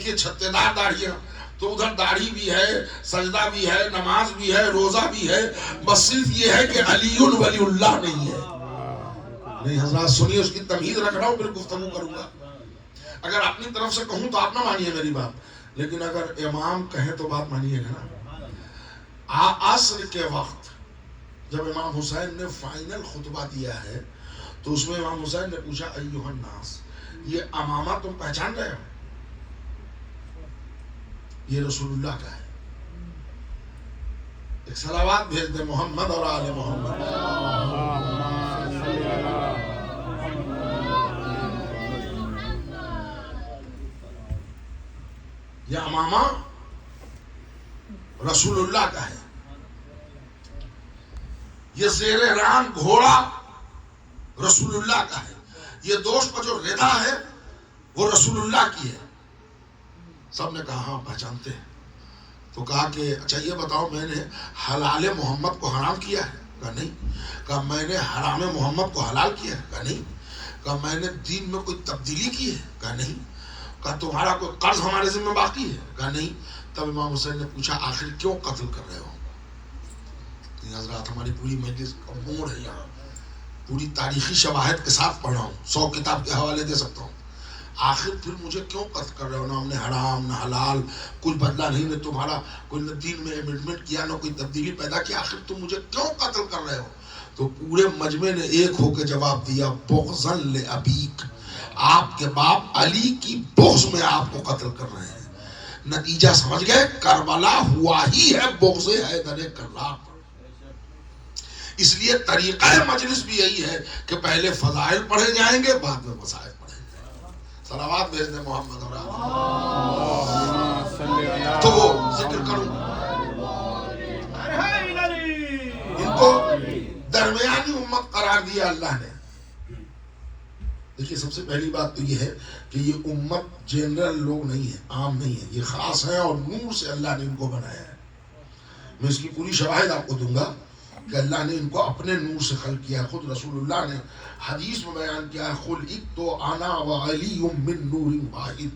دیکھیے چھتے دار داڑھیاں، تو ادھر داڑھی بھی ہے، سجدہ بھی ہے، نماز بھی ہے، روزہ بھی ہے، بس صرف یہ ہے کہ علی ولی اللہ نہیں ہے۔ نہیں حضرات سنیے، اس کی تمہید رکھ رہا ہوں، پھر گفتگو کروں گا۔ اگر اپنی طرف سے کہوں تو آپ نہ مانیے میری بات، لیکن اگر امام کہیں تو بات مانیے گا نا۔ عصر کے وقت جب امام حسین نے فائنل خطبہ دیا ہے تو اس میں امام حسین نے پوچھا ایھا الناس، یہ امامہ تم پہچان رہے ہو؟ یہ رسول اللہ کا ہے۔ ایک صلوات بھیج دے محمد اور آل محمد۔ یہ امامہ رسول اللہ کا ہے، یہ زیر ران گھوڑا رسول اللہ کا ہے، یہ دوست پر جو ردا ہے وہ رسول اللہ کی ہے۔ سب نے کہا ہاں پہچانتے ہیں۔ تو کہا کہ اچھا یہ بتاؤ، میں نے حلال محمد کو حرام کیا ہے؟ کہا نہیں۔ کہا میں نے حرام محمد کو حلال کیا ہے؟ کہا نہیں۔ کہا میں نے دین میں کوئی تبدیلی کی ہے؟ کہا نہیں۔ کہا تمہارا کوئی قرض ہمارے ذمہ باقی ہے؟ کہا نہیں۔ تب امام حسین نے پوچھا آخر کیوں قتل کر رہے ہو؟ حضرات ہماری پوری مجلس کا موڑ ہے یہاں، پوری تاریخی شواہد کے ساتھ پڑھ رہا ہوں، 100 کتاب کے حوالے دے سکتا ہوں۔ آخر پھر مجھے کیوں قتل کر رہے ہو؟ نہ ہم نے حرام نہ حلال کچھ بدلا نہیں، نہ تمہارا کوئی نہ دین میں امنڈمنٹ کیا، نہ کوئی تبدیلی پیدا کی، آخر تم مجھے کیوں قتل کر رہے ہو؟ تو پورے مجمع نے ایک ہو کے جواب دیا بغضا لابیک، آپ کے باپ علی کی بغض میں آپ کو قتل کر رہے ہیں۔ نتیجہ سمجھ گئے؟ کربلا ہوا ہی ہے بغض حیدر کرار۔ اس لیے طریقہ مجلس بھی یہی ہے کہ پہلے فضائل پڑھے جائیں گے، بعد میں مسائل پڑھے جائیں گے۔ صلوات بھیج دیں محمد اور تو وہ ذکر کروں، ان کو درمیانی امت قرار دیا اللہ نے۔ دیکھیے سب سے پہلی بات تو یہ ہے کہ یہ امت جنرل لوگ نہیں ہے، عام نہیں ہے، یہ خاص ہے اور نور سے اللہ نے ان کو بنایا ہے۔ میں اس کی پوری شواہد آپ کو دوں گا کہ اللہ نے ان کو اپنے نور سے خلق کیا ہے۔ خود رسول اللہ نے حدیث میں بیان کیا ہے خلقت انا وعلی من نور واحد،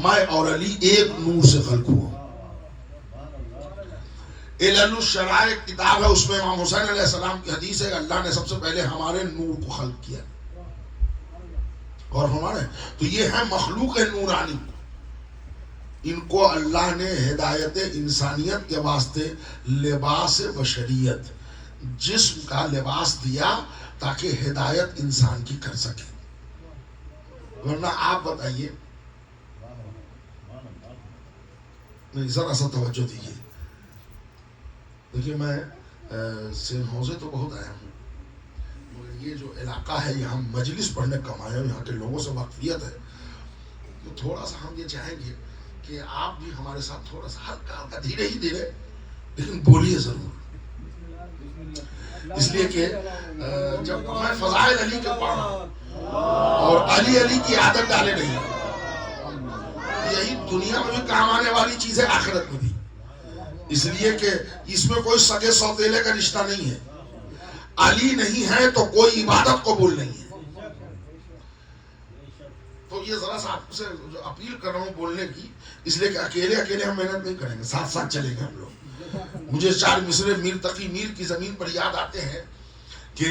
میں اور علی ایک نور سے خلق ہوا۔ علل الشرائع کتاب ہے، اس میں امام حسین علیہ السلام کی حدیث ہے کہ اللہ نے سب سے پہلے ہمارے نور کو خلق کیا اور ہمارے تو یہ ہے مخلوق نورانی، ان کو اللہ نے ہدایت انسانیت کے واسطے لباس بشریت، جسم کا لباس دیا تاکہ ہدایت انسان کی کر سکے۔ ورنہ آپ بتائیے، نہیں ذرا سا توجہ دیجیے، دیکھیے میں سین حوزے تو بہت آیا ہوں، مگر یہ جو علاقہ ہے یہاں مجلس پڑھنے کم آیا ہوں، یہاں کے لوگوں سے واقفیت ہے، تو تھوڑا سا ہم یہ چاہیں گے کہ آپ بھی ہمارے ساتھ تھوڑا سا ہلکا دھیرے ہی دھیرے لیکن بولیے ضرور، اس لیے کہ جب میں فضائل علی کے پڑھ رہا ہوں اور علی کی عادت ڈالے نہیں، یہی دنیا میں بھی کام آنے والی چیز ہے، آخرت میں بھی، اس لیے کہ اس میں کوئی سگے سوتیلے کا رشتہ نہیں ہے۔ علی نہیں ہے تو کوئی عبادت قبول نہیں ہے۔ تو یہ ذرا سا آپ سے اپیل کر رہا ہوں بولنے کی، اس لیے کہ اکیلے ہم محنت نہیں کریں گے، ساتھ ساتھ چلیں گے ہم لوگ۔ مجھے 4 مصرے میر تقی میر کی زمین پر یاد آتے ہیں کہ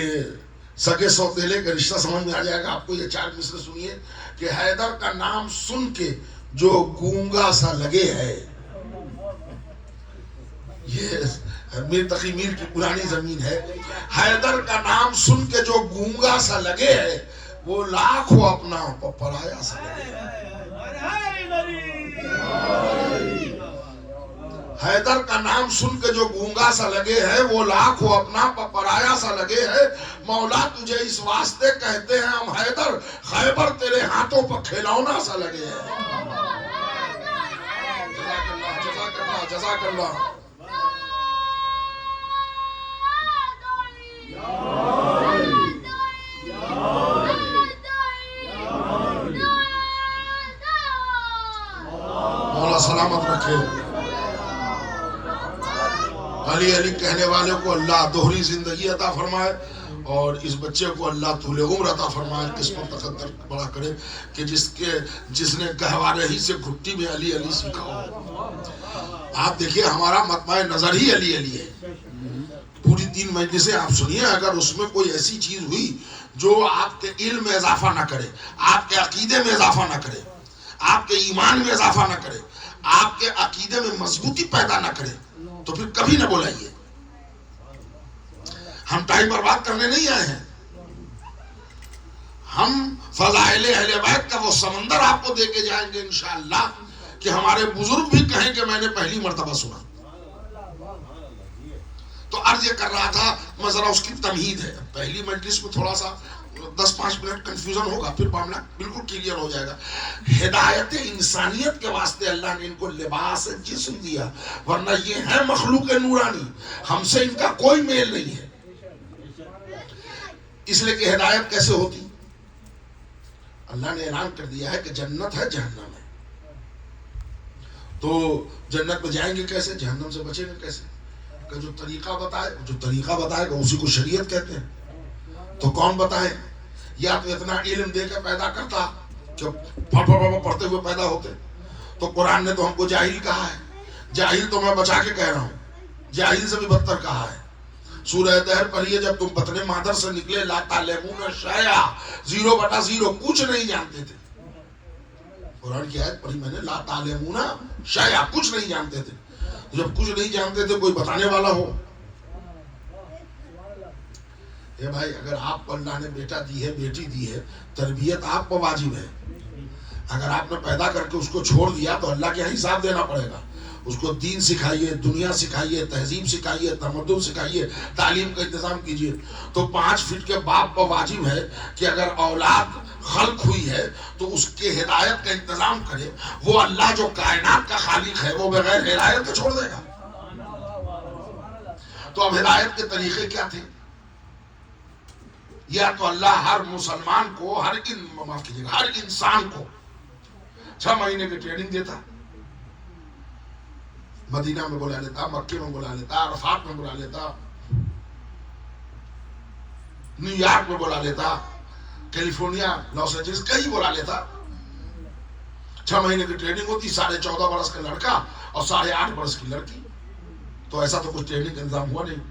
سگے سوتیلے کا رشتہ سمجھ میں آ جائے گا آپ کو۔ یہ 4 مصرے سنیے کہ حیدر کا نام سن کے جو گونگا سا لگے ہے، یہ میر تقی میر کی پرانی زمین ہے، حیدر کا نام سن کے جو گونگا سا لگے ہے وہ لاکھ ہو اپنا پرایا سا لگے ہے۔ حیدر کا نام سن کے جو گونگا سا لگے ہے وہ لاکھ ہو اپنا پرایا سا لگے ہے، مولا تجھے اس واسطے کہتے ہیں ہم حیدر، خیبر تیرے ہاتھوں پر کھلونا سا لگے ہے۔ جزاک اللہ جزاک اللہ۔ مولا سلامت رکھے۔ علی علی کہنے والے کو اللہ دوہری زندگی عطا فرمائے اور اس بچے کو اللہ طول عمر عطا فرمائے، قسمت تقدر بڑا کرے کہ جس نے گہوارے ہی سے گھٹی میں علی علی سیکھا ہو۔ آپ دیکھیے ہمارا مطمع نظر ہی علی علی ہے، پوری 3 مجلسیں آپ سنیے، اگر اس میں کوئی ایسی چیز ہوئی جو آپ کے علم میں اضافہ نہ کرے، آپ کے عقیدے میں اضافہ نہ کرے، آپ کے ایمان میں اضافہ نہ کرے، آپ کے عقیدے میں مضبوطی پیدا نہ کرے، تو پھر کبھی نہ بلائیے۔ ہم ٹائم برباد کرنے نہیں آئے ہیں، ہم فضائل اہل بیت کا وہ سمندر آپ کو دے کے جائیں گے انشاءاللہ کہ ہمارے بزرگ بھی کہیں کہ میں نے پہلی مرتبہ سنا۔ تو عرض یہ کر رہا تھا، ذرا اس کی تمہید ہے، پہلی مجلس میں تھوڑا سا 10-5 منٹ کنفیوژن ہوگا، پھر معاملہ بالکل کلیئر ہو جائے گا۔ ہدایت انسانیت کے واسطے اللہ نے ان کو لباس جسم دیا، ورنہ یہ ہے مخلوق نورانی، ہم سے ان کا کوئی میل نہیں ہے۔ اس لیے کہ ہدایت کیسے ہوتی؟ اللہ نے اعلان کر دیا ہے کہ جنت ہے، جہنم ہے، تو جنت میں جائیں گے کیسے، جہنم سے بچیں گے کیسے؟ کہ جو طریقہ بتائے گا اسی کو شریعت کہتے ہیں۔ تو کون بتائے؟ یا تو اتنا علم دے کے پیدا کرتا کہ پڑھتے ہوئے پیدا ہوتے، تو قرآن نے تو ہم کو جاہل کہا ہے، جاہل تو میں بچا کے کہہ رہا ہوں، جاہل سے بھی بدتر کہا ہے۔ سورہ دہر پڑھیے، جب تم بطن مادر سے نکلے، لا تعلمون شیئا، 0/0 کچھ نہیں جانتے تھے۔ قرآن کی آیت پڑھی میں نے، لا تعلمون شیئا، کچھ نہیں جانتے تھے۔ جب کچھ نہیں جانتے تھے، کوئی بتانے والا ہو۔ اے بھائی، اگر آپ کو اللہ نے بیٹا دی ہے، بیٹی دی ہے، تربیت آپ کو واجب ہے۔ اگر آپ نے پیدا کر کے اس کو چھوڑ دیا تو اللہ کے یہاں حساب دینا پڑے گا۔ اس کو دین سکھائیے، دنیا سکھائیے، تہذیب سکھائیے، تمدن سکھائیے، تعلیم کا انتظام کیجیے۔ تو 5 فٹ کے باپ کو واجب ہے کہ اگر اولاد خلق ہوئی ہے تو اس کے ہدایت کا انتظام کرے۔ وہ اللہ جو کائنات کا خالق ہے، وہ بغیر ہدایت کے چھوڑ دے گا؟ تو اب ہدایت کے طریقے کیا تھے؟ یا تو اللہ ہر مسلمان کو، ہر انسان کو 6 مہینے کی ٹریننگ دیتا، مدینہ میں بلا لیتا، مکے میں بلا لیتا، عرفات میں بلا لیتا، نیو یارک میں بلا لیتا، کیلیفورنیا، لاس اینجلس کہیں بلا لیتا۔ 6 مہینے کی ٹریننگ ہوتی، 14.5 برس کا لڑکا اور 8.5 برس کی لڑکی۔ تو ایسا تو کچھ ٹریننگ کا انتظام ہوا نہیں،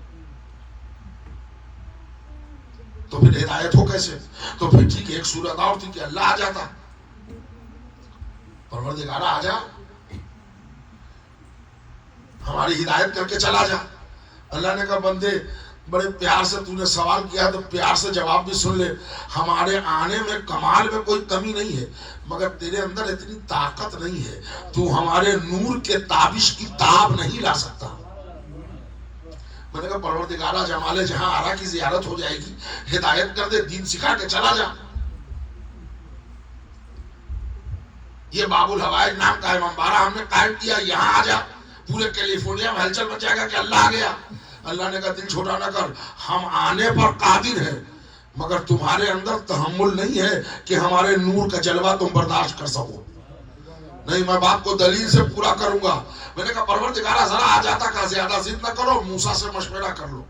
تو پھر ہدایت ہو کیسے؟ تو پھر ٹھیک ہے، ایک صورت اور تھی کہ اللہ آ جاتا، پروردگار آ جا، ہماری ہدایت کر کے چلا جا۔ اللہ نے کہا بندے بڑے پیار سے تو نے سوال کیا تو پیار سے جواب بھی سن لے، ہمارے آنے میں کمال میں کوئی کمی نہیں ہے، مگر تیرے اندر اتنی طاقت نہیں ہے، تو ہمارے نور کے تابش کی تاب نہیں لا سکتا۔ میں نے کہا پروردگارہ جمال جہاں آرا کی زیارت ہو جائے گی، ہدایت کر دے، دین سکھا کے چلا جا۔ یہ باب الحوائج نام کا امامبارہ ہم نے قائم کیا، یہاں آ جا، پورے کیلیفورنیا میں ہلچل مچ جائے گا کہ اللہ آ گیا۔ اللہ نے کہا دل چھوٹا نہ کر، ہم آنے پر قادر ہیں، مگر تمہارے اندر تحمل نہیں ہے کہ ہمارے نور کا جلوہ تم برداشت کر سکو۔ نہیں، میں بات کو دلیل سے پورا کروں گا۔ میں نے کہا پروردگارہ ذرا آ جاتا کا زیادہ ضد نہ کرو، موسیٰ سے مشورہ کر لو۔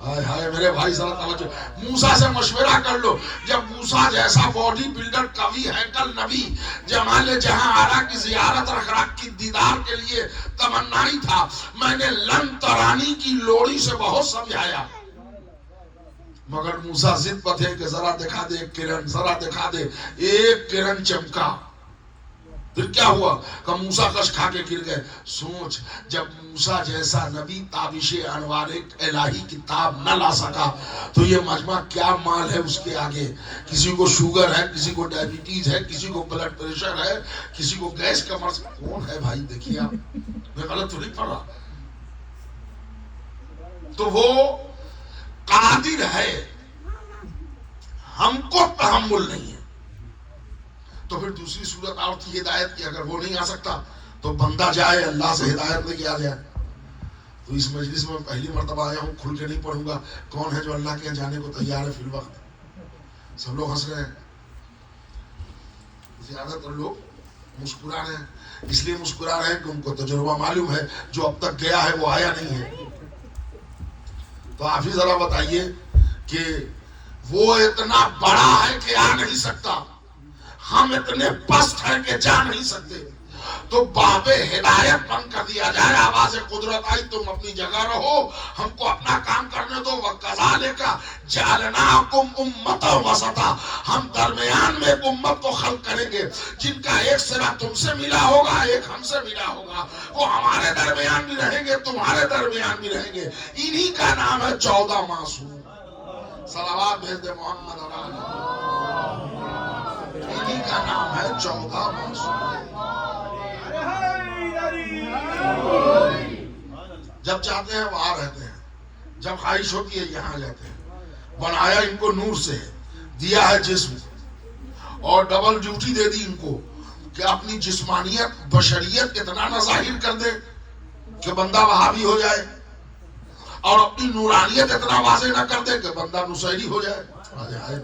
ہائے ہائے میرے بھائی ذرا توجہ، موسیٰ سے مشورہ کر لو۔ جب موسیٰ جیسا باڈی بلڈر، قوی ہیکل نبی، جمال جہاں آرا کی زیارت رخ کی دیدار کے لیے تمنائی تھا، میں نے لن ترانی کی لوڑی سے بہت سمجھایا، مگر موسیٰ ضد پر تھے کہ ذرا دکھا دے ایک کرن، ذرا دکھا دے ایک کرن چمکا۔ پھر کیا ہوا کہ موسیٰ کش کھا کے گر گئے۔ سوچ، جب موسیٰ جیسا نبی تابش انوار الہی کی تاب نہ لا سکا تو یہ مجمع کیا مال ہے اس کے آگے؟ کسی کو شوگر ہے، کسی کو ڈائبٹیز ہے، کسی کو بلڈ پریشر ہے، کسی کو گیس کا مرض۔ کون ہے بھائی؟ دیکھیے آپ، میں غلط تو نہیں پڑھ رہا۔ تو وہ قادر ہے، ہم کو تحمل نہیں ہے۔ تو پھر دوسری صورت اور تھی ہدایت کی، اگر وہ نہیں آ سکتا تو بندہ جائے اللہ سے ہدایت لے کے آ جائے۔ تو اس مجلس میں پہلی مرتبہ آیا ہوں، کھل کے نہیں پڑھوں گا۔ کون ہے جو اللہ کے جانے کو تیار ہے فی الوقت؟ سب لوگ ہنس رہے ہیں، زیادہ تر لوگ مسکرا رہے ہیں۔ اس لیے مسکرا رہے ہیں کہ ان کو تجربہ معلوم ہے، جو اب تک گیا ہے وہ آیا نہیں ہے۔ تو آپ ہی ذرا بتائیے کہ وہ اتنا بڑا ہے کہ آ نہیں سکتا، ہم اتنے پست ہیں کہ جا نہیں سکتے، تو باب ہدایت بند کر دیا جائے، آواز قدرت آئی تم اپنی جگہ رہو، ہم کو اپنا کام کرنے دو، وَكَذَلِكَ جَعَلْنَاكُمْ أُمَّةً وَسَطًا، ہم درمیان میں ایک امت کو خلق کریں گے جن کا ایک سرا تم سے ملا ہوگا، ایک ہم سے ملا ہوگا، وہ ہمارے درمیان بھی رہیں گے، تمہارے درمیان بھی رہیں گے، انہی کا نام ہے 14 معصوم۔ صلوات بھیج دے محمد اور آل، انہی کا نام ہے 14 معصوم۔ جب چاہتے ہیں وہاں رہتے ہیں، جب خواہش ہوتی ہے یہاں جاتے ہیں۔ بنایا ان کو نور سے، دیا ہے جسم، اور ڈبل ڈیوٹی دے دی ان کو کہ اپنی جسمانیت بشریت اتنا نہ ظاہر کر دے کہ بندہ وہابی ہو جائے، اور اپنی نورانیت اتنا واضح نہ کر دے کہ بندہ نصیری ہو جائے۔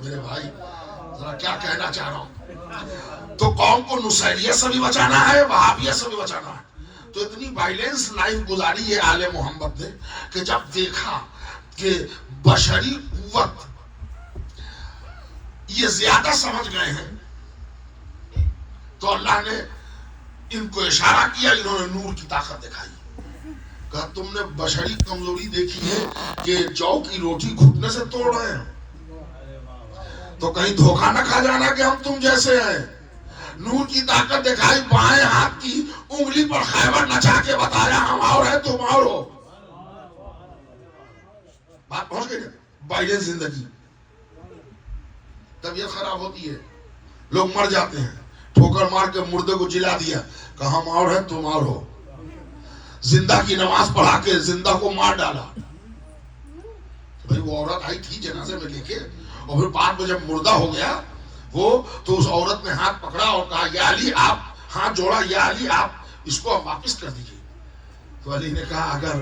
میرے بھائی ذرا کیا کہنا چاہ رہا ہوں، تو قوم کو نصیریت سے بھی بچانا ہے، وہابیت سے بھی بچانا ہے۔ تو اتنی وائلنس لائف گزاری ہے آل محمد نے کہ جب دیکھا کہ بشری قوت یہ زیادہ سمجھ گئے ہیں، تو اللہ نے ان کو اشارہ کیا، انہوں نے نور کی طاقت دکھائی، کہا تم نے بشری کمزوری دیکھی ہے کہ جو کی روٹی گھٹنے سے توڑ رہے ہیں، تو کہیں دھوکہ نہ کھا جانا کہ ہم تم جیسے ہیں۔ نور کی طاقت دکھائی، بائیں ہاتھ کی انگلی پر خیبر نچا کے بتایا ہم اور ہیں تم اور ہو۔ بات پہنچ گئی نا؟ بائلنس زندگی، طبیعت خراب ہوتی ہے، لوگ مر جاتے ہیں، ٹھوکر مار کے مردے کو جلا دیا، کہا ہم اور ہیں تم اور ہو۔ زندہ کی نماز پڑھا کے زندہ کو مار ڈالا، بھائی وہ عورت آئی تھی جنازے میں لے کے، اور پھر بعد میں جب مردہ ہو گیا وہ، تو اس عورت نے ہاتھ پکڑا اور کہا یا علی، آپ ہاتھ جوڑا، یا علی آپ اس کو واپس کر دیجئے۔ تو علی نے کہا اگر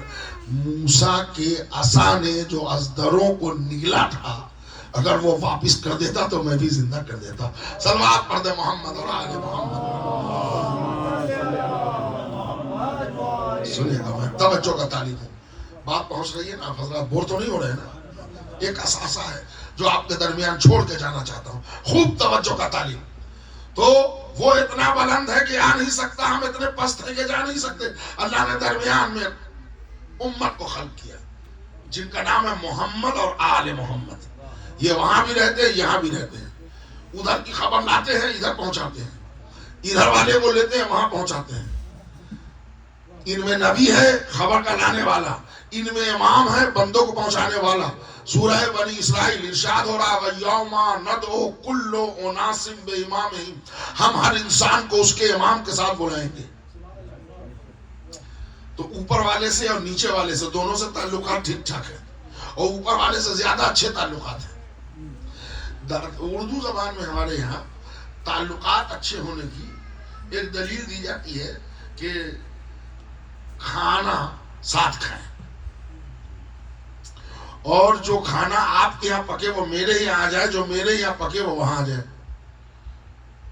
موسیٰ کے عصا نے جو ازدروں کو نگلا تھا اگر وہ واپس کر دیتا تو میں بھی زندہ کر دیتا۔ صلوات پڑھ دے محمد اور آل محمد۔ سنیے گا، میں توجہ کا تعلیم ہوں، بات پہنچ رہی ہے نا؟ حضرات بور تو نہیں ہو رہے نا؟ ایک اثاثہ ہے جو آپ کے درمیان چھوڑ کے جانا چاہتا ہوں، خوب توجہ کا تعلیم۔ تو وہ اتنا بلند ہے کہ آ نہیں سکتا، ہم اتنے پست ہیں کہ جا نہیں سکتے۔ اللہ نے درمیان میں امت کو خلق کیا جن کا نام ہے محمد اور آل محمد۔ یہ وہاں بھی رہتے ہیں، یہاں بھی رہتے ہیں، ادھر کی خبر لاتے ہیں، ادھر پہنچاتے ہیں، ادھر والے کو لیتے ہیں، وہاں پہنچاتے ہیں۔ ان میں نبی ہے خبر کا لانے والا، ان میں امام ہے بندوں کو پہنچانے والا۔ سورہ بنی اسرائیل ارشاد ہو رہا ہے وَيَوْمَ نَدْعُو كُلُّ أُنَاسٍ بِإِمَامِهِمْ، ہم ہر انسان کو اس کے امام کے ساتھ بلائیں گے۔ تو اوپر والے سے اور نیچے والے سے دونوں سے تعلقات ٹھیک ٹھاک ہیں، اور اوپر والے سے زیادہ اچھے تعلقات ہیں۔ اردو زبان میں ہمارے یہاں تعلقات اچھے ہونے کی ایک دلیل دی جاتی ہے کہ کھانا ساتھ کھائیں، اور جو کھانا آپ کے یہاں پکے وہ میرے یہاں آ جائے، جو میرے یہاں پکے وہ وہاں آ جائے۔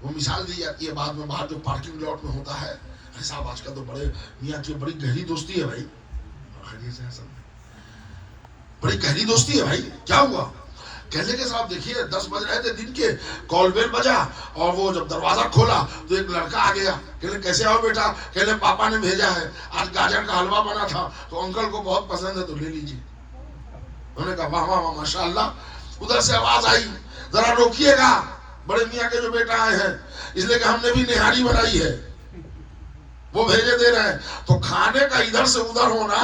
وہ مثال دی جاتی ہے بعد میں، باہر جو پارکنگ لاٹ میں ہوتا ہے، صاحب آج کل تو بڑے میاں کی بڑی گہری دوستی ہے بھائی، بڑی گہری دوستی ہے بھائی، کیا ہوا؟ کہنے کے صاحب دیکھیے 10 بج رہے تھے دن کے، کال بیل بجا، اور وہ جب دروازہ کھولا تو ایک لڑکا آ گیا، کہنے کیسے آؤ بیٹا؟ کہنے پاپا نے بھیجا ہے، آج گاجر کا حلوہ بنا تھا تو انکل کو بہت پسند ہے تو لے لیجیے۔ انہوں نے کہا واہ واہ واہ ماشاء اللہ۔ ادھر سے آواز آئی ذرا روکیے گا، بڑے میاں کے جو بیٹا آئے ہیں، اس لیے کہ ہم نے بھی نہاری بنائی ہے، وہ بھیجے دے رہے ہیں۔ تو کھانے کا ادھر سے ادھر ہونا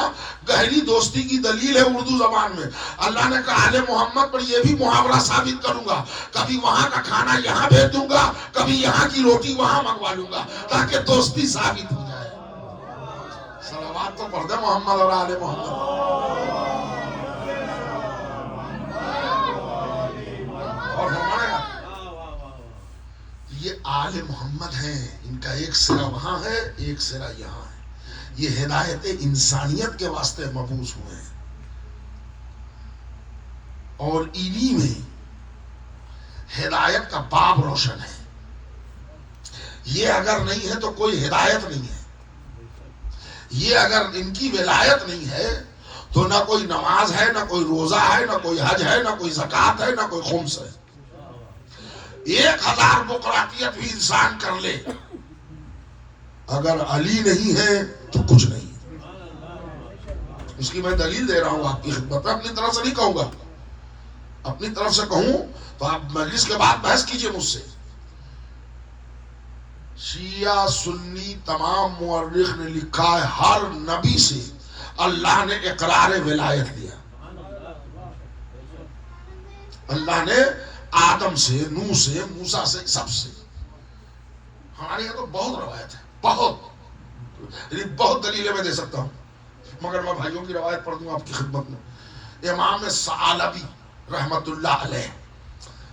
گہری دوستی کی دلیل ہے اردو زبان میں۔ اللہ نے کہا آل محمد پر یہ بھی محاورہ ثابت کروں گا، کبھی وہاں کا کھانا یہاں بھیج دوں گا، کبھی یہاں کی روٹی وہاں منگوا لوں گا، تاکہ دوستی ثابت ہو جائے۔ صلوات تو پڑھ دے محمد اور آل محمد۔ اور ہمارا یہ آل محمد ہیں، ان کا ایک سرا وہاں ہے، ایک سرا یہاں ہے۔ یہ ہدایت انسانیت کے واسطے مبعوث ہوئے ہیں، اور انہی میں ہدایت کا باب روشن ہے۔ یہ اگر نہیں ہے تو کوئی ہدایت نہیں ہے، یہ اگر ان کی ولایت نہیں ہے تو نہ کوئی نماز ہے، نہ کوئی روزہ ہے، نہ کوئی حج ہے، نہ کوئی زکوٰۃ ہے، نہ کوئی خمس ہے۔ 1000 بقراتیت بھی انسان کر لے، اگر علی نہیں ہے تو کچھ نہیں۔ اس کی میں دلیل دے رہا ہوں آپ کی خدمت میں، اپنی طرف سے نہیں کہوں گا، اپنی طرف سے کہوں تو آپ مجلس کے بعد بحث کیجئے مجھ سے۔ شیعہ سنی تمام مورخ نے لکھا ہے ہر نبی سے اللہ نے اقرار ولایت دیا۔ اللہ نے آدم سے، نوح سے، موسیٰ سے، سب سے۔ ہمارے یہاں تو بہت روایت ہے، بہت دلیلیں میں دے سکتا ہوں، مگر میں بھائیوں کی روایت پڑھ دوں آپ کی خدمت میں۔ امام ثعلبی رحمت اللہ علیہ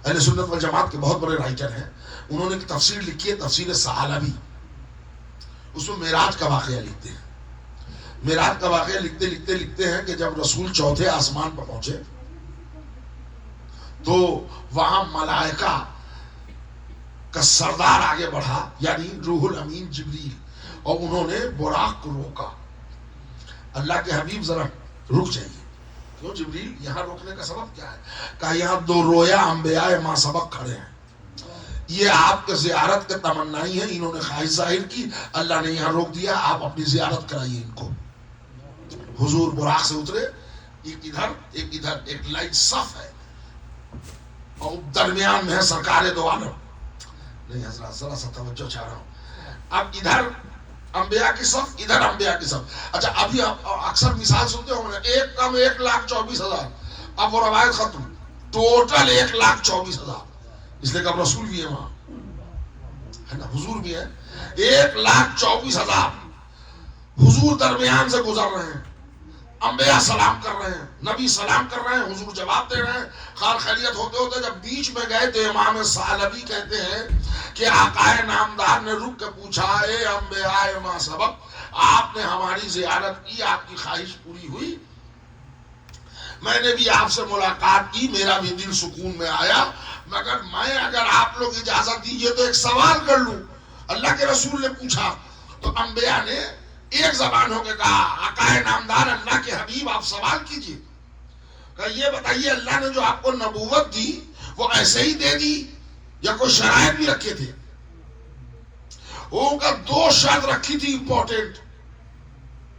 اہل سنت والجماعت کے بہت بڑے رائٹر ہیں، انہوں نے ایک تفسیر لکھی ہے، تفسیر ثعلبی۔ اس میں معراج کا واقعہ لکھتے ہیں۔ معراج کا واقعہ لکھتے ہیں کہ جب رسول چوتھے آسمان پر پہنچے تو وہاں ملائکہ کا سردار آگے بڑھا، یعنی روح الامین جبریل، اور انہوں نے براق کو روکا۔ اللہ کے حبیب ذرا رک جائیے۔ کیوں جبریل؟ یہاں روکنے کا سبب کیا ہے؟ کہا یہاں 2 رویا انبیاء ماں سبق کھڑے ہیں، یہ آپ کے زیارت کے تمنائی ہیں، انہوں نے خواہش ظاہر کی، اللہ نے یہاں روک دیا، آپ اپنی زیارت کرائیے ان کو۔ حضور براق سے اترے، ایک ادھر ایک ادھر، ایک لائن صف ہے اور درمیان میں ہے سرکار دو عالم۔ نہیں حضرات ذرا سا توجہ چاہ رہا ہوں، اب ادھر انبیاء کی صف، ادھر انبیاء کی صف۔ اچھا ابھی آپ اکثر مثال سنتے ہوں گے، ایک کم 1,24,000، اب وہ روایت ختم، ٹوٹل 1,24,000، اس لیے کہ اب رسول بھی ہے وہاں، ہے نا، حضور بھی ہے۔ 1,24,000 حضور درمیان سے گزر رہے ہیں، انبیاء سلام کر رہے ہیں، نبی سلام کر رہے ہیں، حضور جواب دے رہے ہیں، خیر خیریت ہوتے ہوتے جب بیچ میں گئے تو امام ثعلبی کہتے ہیں کہ آقا نامدار نے رک کے پوچھا، اے انبیاء ما سبق، آپ نے ہماری زیارت کی، آپ کی خواہش پوری ہوئی، میں نے بھی آپ سے ملاقات کی، میرا بھی دل سکون میں آیا، مگر میں اگر آپ لوگ اجازت دیجئے تو ایک سوال کر لوں۔ اللہ کے رسول نے پوچھا تو انبیاء نے ایک زبان ہو کے کہا، آقا نامدار اللہ کے حبیب آپ سوال کیجئے۔ کہا یہ بتائیے اللہ نے جو آپ کو نبوت دی وہ ایسے ہی دے دی یا کوئی شرائط بھی رکھے تھے؟ وہ کا 2 شرط رکھی تھی امپورٹنٹ،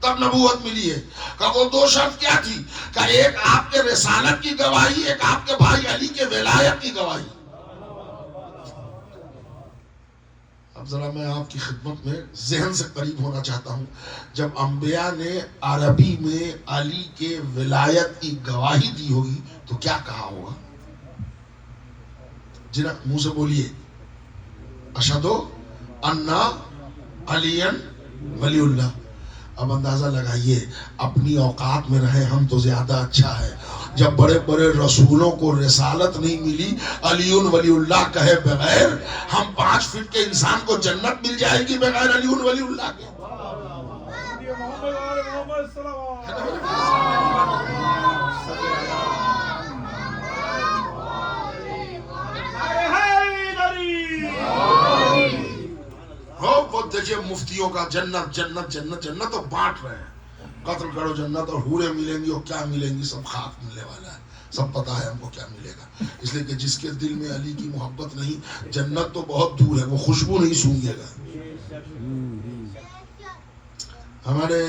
تب نبوت ملی ہے۔ کہ وہ 2 شرط کیا تھی؟ کہ ایک آپ کے رسالت کی گواہی، ایک آپ کے بھائی علی کے ولایت کی گواہی۔ اب ذرا میں آپ کی خدمت میں ذہن سے قریب ہونا چاہتا ہوں، جب انبیاء نے عربی میں علی کے ولایت کی گواہی دی ہوگی تو کیا کہا ہوگا؟ جنہ منہ سے بولیے، اشہدو انا علی ولی اللہ۔ اب اندازہ لگائیے، اپنی اوقات میں رہے ہم تو زیادہ اچھا ہے، جب بڑے بڑے رسولوں کو رسالت نہیں ملی، علی ولی اللہ کہے بغیر، ہم 5 فٹ کے انسان کو جنت مل جائے گی بغیر علی ولی اللہ کے؟ وہ دیکھیے مفتیوں کا جنت جنت جنت جنت تو بانٹ رہے ہیں، قتل کرو جنت اور حوریں ملیں گی اور کیا ملیں گی، سب خاک ملنے والا ہے، سب پتا ہے ہم کو کیا ملے گا۔ اس لیے کہ جس کے دل میں علی کی محبت نہیں، جنت تو بہت دور ہے، وہ خوشبو نہیں سونگے گا۔ ہمارے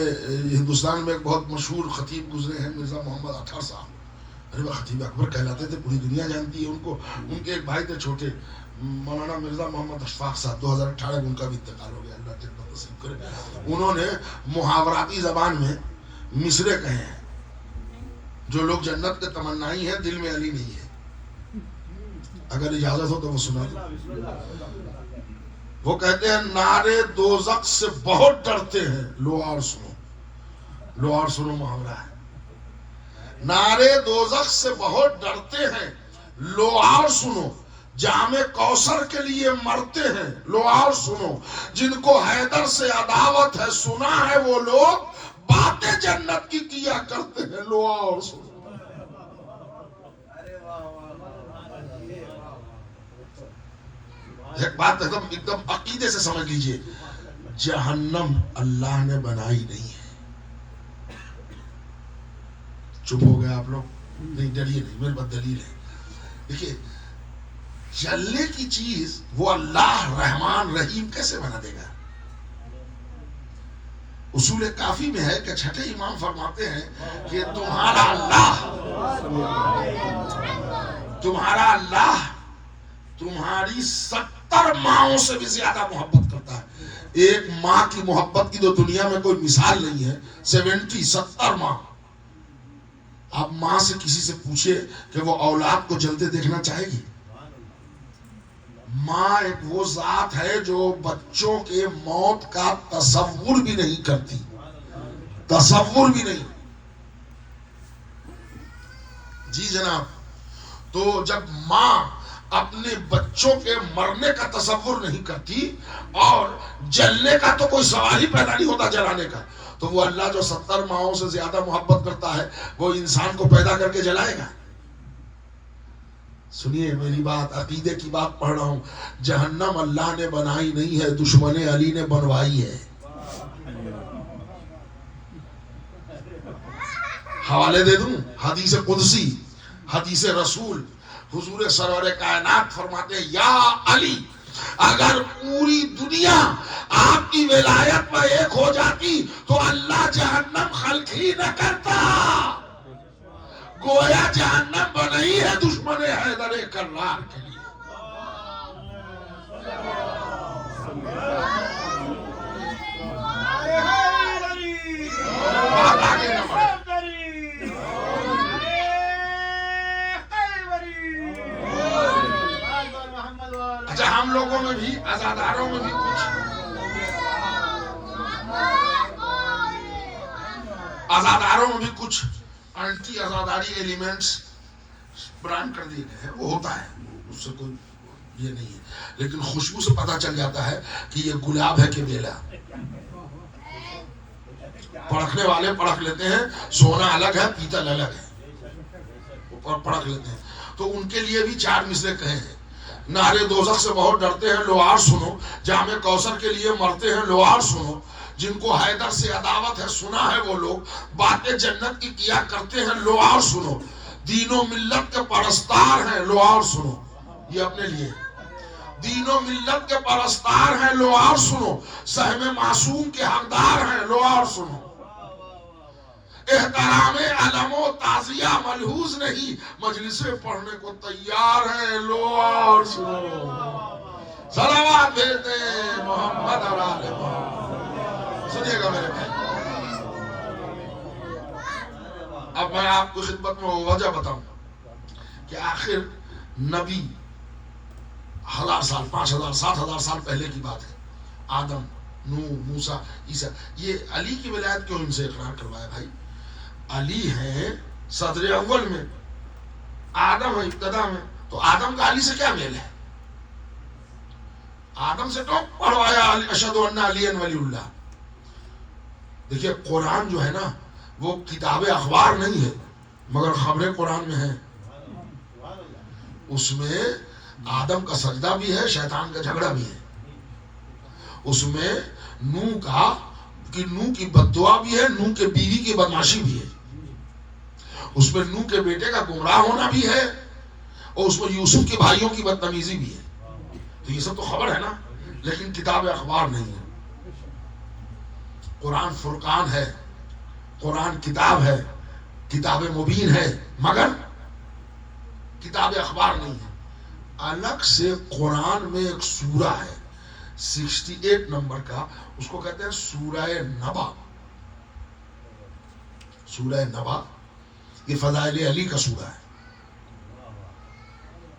ہندوستان میں ایک بہت مشہور خطیب گزرے ہیں، مرزا محمد اطہر صاحب، ارے وہ خطیب اکبر کہلاتے تھے، پوری دنیا جانتی ہے ان کو۔ ان کے ایک بھائی تھے چھوٹے، مولانا مرزا محمد اشفاق صاحب، 2018 میں ان کا بھی انتقال ہو گیا، اللہ جنت نصیب کرے۔ انہوں نے محاوراتی زبان میں مصرے کہے ہیں، جو لوگ جنت کے تمنائی ہیں دل میں علی نہیں ہے، اگر اجازت ہو تو وہ سنا دو۔ وہ کہتے ہیں نارے دوزخ سے بہت ڈرتے ہیں، لو اور سنو، لو اور سنو محاورہ ہے، نارے دوزخ سے بہت ڈرتے ہیں، لو اور سنو، جام کوثر کے لیے مرتے ہیں، لو اور سنو، جن کو حیدر سے عداوت ہے، سنا ہے وہ لوگ باتیں جنت کی کیا کرتے ہیں، لو اور سنو۔ ایک بات ایک دم عقیدے سے سمجھ لیجئے، جہنم اللہ نے بنائی نہیں ہے، چپ ہو گئے آپ لوگ؟ نہیں ڈریے نہیں، میرے پاس دلیل ہے. دیکھیے جلنے کی چیز وہ اللہ رحمان رحیم کیسے بنا دے گا؟ اصول کافی میں ہے کہ چھٹے امام فرماتے ہیں کہ تمہارا اللہ تمہاری 70 ماؤں سے بھی زیادہ محبت کرتا ہے. ایک ماں کی محبت کی تو دنیا میں کوئی مثال نہیں ہے. 70 ماں. آپ ماں سے کسی سے پوچھے کہ وہ اولاد کو جلتے دیکھنا چاہے گی؟ ماں ایک وہ ذات ہے جو بچوں کے موت کا تصور بھی نہیں کرتی، تصور بھی نہیں. جی جناب. تو جب ماں اپنے بچوں کے مرنے کا تصور نہیں کرتی اور جلنے کا تو کوئی سوال ہی پیدا نہیں ہوتا جلانے کا، تو وہ اللہ جو 70 ماؤں سے زیادہ محبت کرتا ہے وہ انسان کو پیدا کر کے جلائے گا؟ سنیے میری بات، عقیدے کی بات پڑھ رہا ہوں. جہنم اللہ نے بنائی نہیں ہے، دشمن علی نے بنوائی ہے. حوالے دے دوں، حدیث قدسی، حدیث رسول. حضور سرور کائنات فرماتے ہیں یا علی، اگر پوری دنیا آپ کی ولایت میں ایک ہو جاتی تو اللہ جہنم خلق ہی نہ کرتا. گویا جہنم بنی ہے دشمن حیدر کرار کے لیے. بات آگے نہ بڑھے. اچھا ہم لوگوں میں بھی عزاداروں میں بھی کچھ اینٹی عزاداری ایلیمنٹس برانڈ کر دیے گئے ہیں. وہ ہوتا ہے، اس سے کوئی یہ نہیں ہے، لیکن خوشبو سے پتہ چل جاتا ہے کہ یہ گلاب ہے کہ بیلا. پرکھنے والے پرکھ لیتے ہیں، سونا الگ ہے پیتل الگ ہے، پرکھ لیتے ہیں. تو ان کے لیے بھی 4 مثلیں کہے ہیں. نارے دوزخ سے بہت ڈرتے ہیں لوہار سنو، جام کوثر کے لیے مرتے ہیں لوہار سنو، جن کو حیدر سے عداوت ہے سنا ہے وہ لوگ باتیں جنت کی کیا کرتے ہیں لوہار سنو، دین و ملت کے پرستار ہیں لوہار سنو. یہ اپنے لیے دین و ملت کے پرستار ہیں لوہار سنو، سہم معصوم کے حقدار ہیں لوہار سنو. احترام علم و تعزیہ ملحوظ نہیں، مجلسیں پڑھنے کو تیار ہیں لوہار سنو. صلوات دیتے محمد اور آل محمد. سنیے گا میرے بھائی، اب میں آپ کو خدمت میں وجہ بتاؤں کہ آخر نبی 1000 سال 5000 7000 سال پہلے کی بات ہے. آدم، نوح، موسیٰ، عیسیٰ، یہ علی کی ولایت کیوں ان سے اقرار کروایا بھائی؟ علی ہے صدر اول میں، آدم ہے ابتدا میں، تو آدم کا علی سے کیا میل ہے؟ آدم سے تو پڑھوایا اشہد ان علی ولی اللہ. دیکھیے قرآن جو ہے نا وہ کتاب اخبار نہیں ہے مگر خبریں قرآن میں ہیں. اس میں آدم کا سجدہ بھی ہے، شیطان کا جھگڑا بھی ہے. اس میں نوح کی بددعا بھی ہے، نوح کے بیوی کی بدمعاشی بھی ہے. اس میں نوح کے بیٹے کا گمراہ ہونا بھی ہے، اور اس میں یوسف کے بھائیوں کی بدتمیزی بھی ہے. تو یہ سب تو خبر ہے نا، لیکن کتاب اخبار نہیں ہے. قرآن فرقان ہے، قرآن کتاب ہے، کتاب مبین ہے، مگر کتاب اخبار نہیں ہے. الگ سے قرآن میں ایک سورہ ہے 68 نمبر کا، اس کو کہتے ہیں سورہ نبا. سورہ نبا یہ فضائل علی کا سورہ ہے،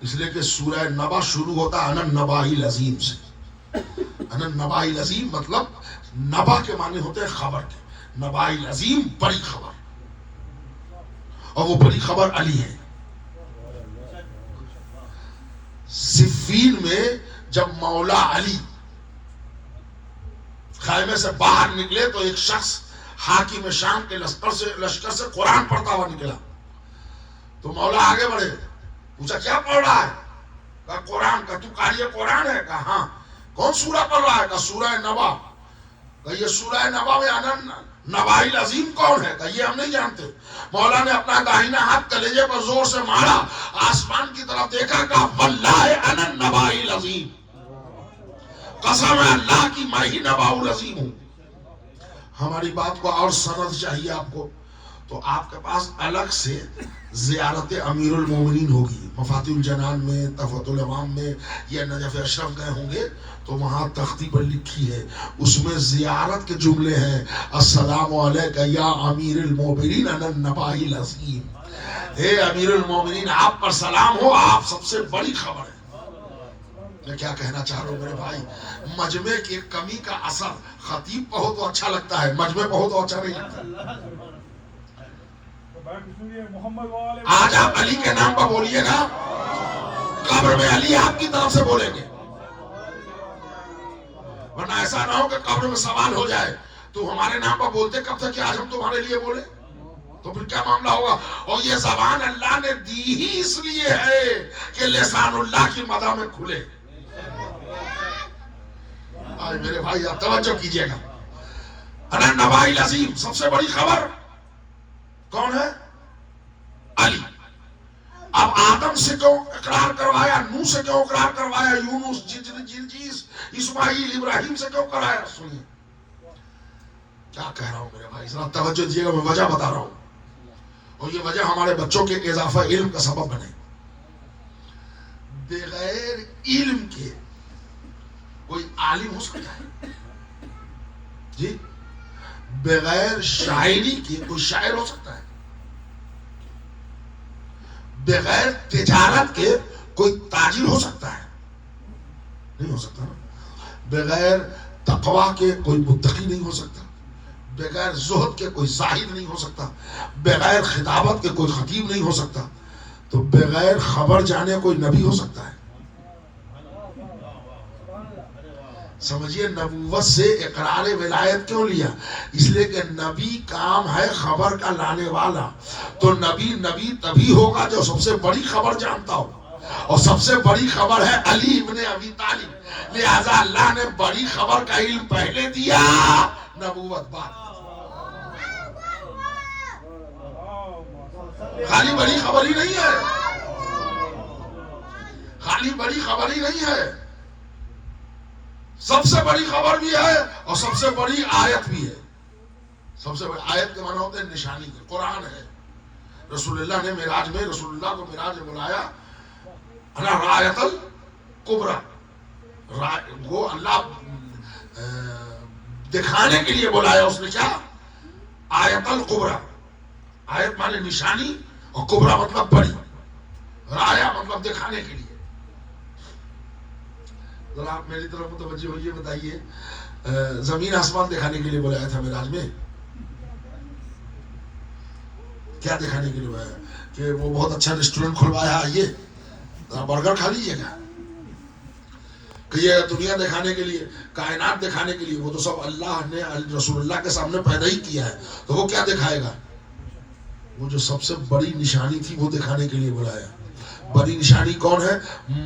اس لیے کہ سورہ نبا شروع ہوتا ہے ان النباء العظیم سے. ان النباء العظیم مطلب نبا کے معنی ہوتے ہیں خبر کے، نباء العظیم بڑی خبر، اور وہ بڑی خبر علی ہے. صفین میں جب مولا علی خیمے سے باہر نکلے تو ایک شخص حاکم شام کے لشکر سے قرآن پڑھتا ہوا نکلا. تو مولا آگے بڑھے، پوچھا کیا پڑھ رہا ہے؟ کہا قرآن. کا تو قاری قرآن ہے؟ کہا ہاں. کون سورہ پڑھ رہا ہے؟ کہا سورہ نبا. کہ یہ سورہ نبا میں انن نبائی العظیم کون ہے؟ کہ یہ ہم نہیں جانتے. مولا نے اپنا داہنا ہاتھ کلیجے پر زور سے مارا, آسمان کی طرف دیکھا, کہا واللہ انا النبائی العظیم, قسم ہے اللہ کی میں ہی نبا العظیم ہوں. ہماری بات کو اور سند چاہیے آپ کو تو آپ کے پاس الگ سے زیارت امیر المومنین ہوگی. مفاتیح الجنان میں, تحفۃ الامام میں یا نجف اشرف گئے ہوں گے تو وہاں تختی پر لکھی ہے, اس میں زیارت کے جملے ہیں, السلام علیکہ یا امیر المومنین انا النبائی العظیم. اے امیر المومنین آپ پر سلام ہو, آپ سب سے بڑی خبر ہے. میں کیا کہنا چاہ رہا ہوں میرے بھائی, مجمع کی کمی کا اثر خطیب پہ ہو تو اچھا لگتا ہے, مجمع پہ ہو تو اچھا نہیں لگتا. آج آپ علی کے نام پر بولیے گا, قبر میں علی آپ کی طرف سے بولیں گے, ورنہ ایسا نہ ہو کہ قبر میں سوال ہو جائے تو ہمارے نام پر بولتے کب تک کہ آج ہم تمہارے لیے بولے, تو پھر کیا معاملہ ہوگا. اور یہ زبان اللہ نے دی ہی اس لیے ہے کہ لسان اللہ کی مدح میں کھلے. آج میرے بھائی آپ توجہ کیجئے گا, انا النبائی العظیم سب سے بڑی خبر کون ہے؟ علی. اب آدم سے کیوں اقرار کروایا, نوح سے کیوں اقرار کروایا, یونس, جرجیس, اسماعیل, ابراہیم سے کیوں کرایا؟ سنیے کیا کہہ رہا ہوں میرے بھائی, ذرا توجہ دیجیے گا, میں وجہ بتا رہا ہوں اور یہ وجہ ہمارے بچوں کے اضافہ علم کا سبب بنے. بغیر علم کے کوئی عالم ہو سکتا ہے جی؟ بغیر شاعری کے کوئی شاعر ہو سکتا ہے؟ بغیر تجارت کے کوئی تاجر ہو سکتا ہے؟ نہیں ہو سکتا نا. بغیر تقوی کے کوئی متقی نہیں ہو سکتا, بغیر زہد کے کوئی زاہد نہیں ہو سکتا, بغیر خطابت کے کوئی خطیب نہیں ہو سکتا, تو بغیر خبر جانے کوئی نبی ہو سکتا ہے؟ سمجھیے, نبوت سے اقرار ولایت کیوں لیا؟ اس لیے کہ نبی کام ہے خبر کا لانے والا. تو نبی تبھی ہوگا جو سب سے بڑی خبر جانتا ہو, اور سب سے بڑی خبر ہے علی ابن ابی طالب. لہذا اللہ نے بڑی خبر کا علم پہلے دیا, نبوت بعد. خالی بڑی خبر ہی نہیں ہے, خالی بڑی خبر ہی نہیں ہے, سب سے بڑی خبر بھی ہے اور سب سے بڑی آیت بھی ہے. سب سے بڑی آیت کے معنی ہوتے ہیں نشانی کے. قرآن ہے. رسول اللہ نے معراج میں, رسول اللہ کو معراج میں بلایا انا رایت الکبریٰ, وہ اللہ دکھانے کے لیے بلایا. اس نے کیا؟ آیت الکبریٰ. آیت مانے نشانی اور کبریٰ مطلب بڑی, رایا مطلب دکھانے کے لیے. ذرا آپ میری طرف متوجہ ہوئیے, بتائیے زمین آسمان دکھانے کے لیے بلایا تھا معراج میں, کیا دکھانے کے لیے بلایا؟ کہ وہ بہت اچھا ریسٹورنٹ کھلوایا, آئیے ذرا برگر کھا لیجیے گا. کہ یہ دنیا دکھانے کے لیے, کائنات دکھانے کے لیے, وہ تو سب اللہ نے رسول اللہ کے سامنے پیدا ہی کیا ہے, تو وہ کیا دکھائے گا؟ وہ جو سب سے بڑی نشانی تھی وہ دکھانے کے لیے بلایا. بڑی نشانی کون ہے؟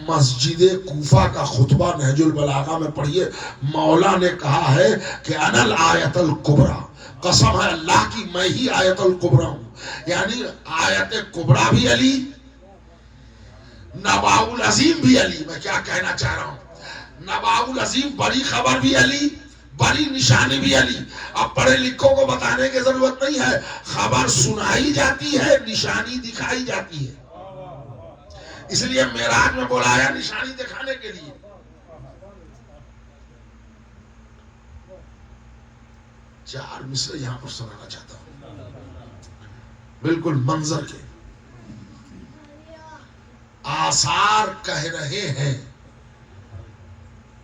مسجد کوفہ کا خطبہ نہج البلاغہ میں پڑھیے, مولا نے کہا ہے کہ انا الآیت الکبریٰ, قسم ہے اللہ کی میں ہی آیت الکبریٰ ہوں. یعنی آیت کبریٰ بھی علی, نبأ العظیم بھی علی. میں کیا کہنا چاہ رہا ہوں, نبأ العظیم بڑی خبر بھی علی, بڑی نشانی بھی علی. اب پڑھے لکھوں کو بتانے کی ضرورت نہیں ہے, خبر سنائی جاتی ہے, نشانی دکھائی جاتی ہے. اس لیے معراج میں بلایا نشانی دکھانے کے لیے. چار مصرے یہاں پر سنانا چاہتا ہوں, بالکل منظر کے. آثار کہہ رہے ہیں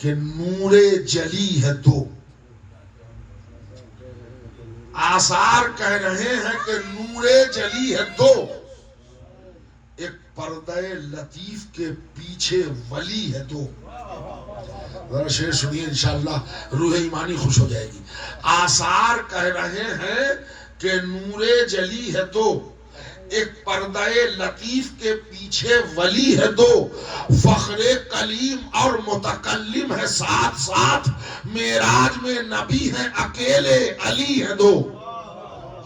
کہ نور جلی ہے دو. آثار کہہ رہے ہیں کہ نور جلی ہے دو. ایک پردہ لطیف کے پیچھے ولی ہے دو. ذرا شعر سنیے, انشاءاللہ روح ایمانی خوش ہو جائے گی. آثار کہہ رہے ہیں کہ نور جلی ہے دو, ایک پردہ لطیف کے پیچھے ولی ہے دو، فخر کلیم اور متکلم ہے ساتھ ساتھ، معراج میں نبی ہے اکیلے، علی ہے دو.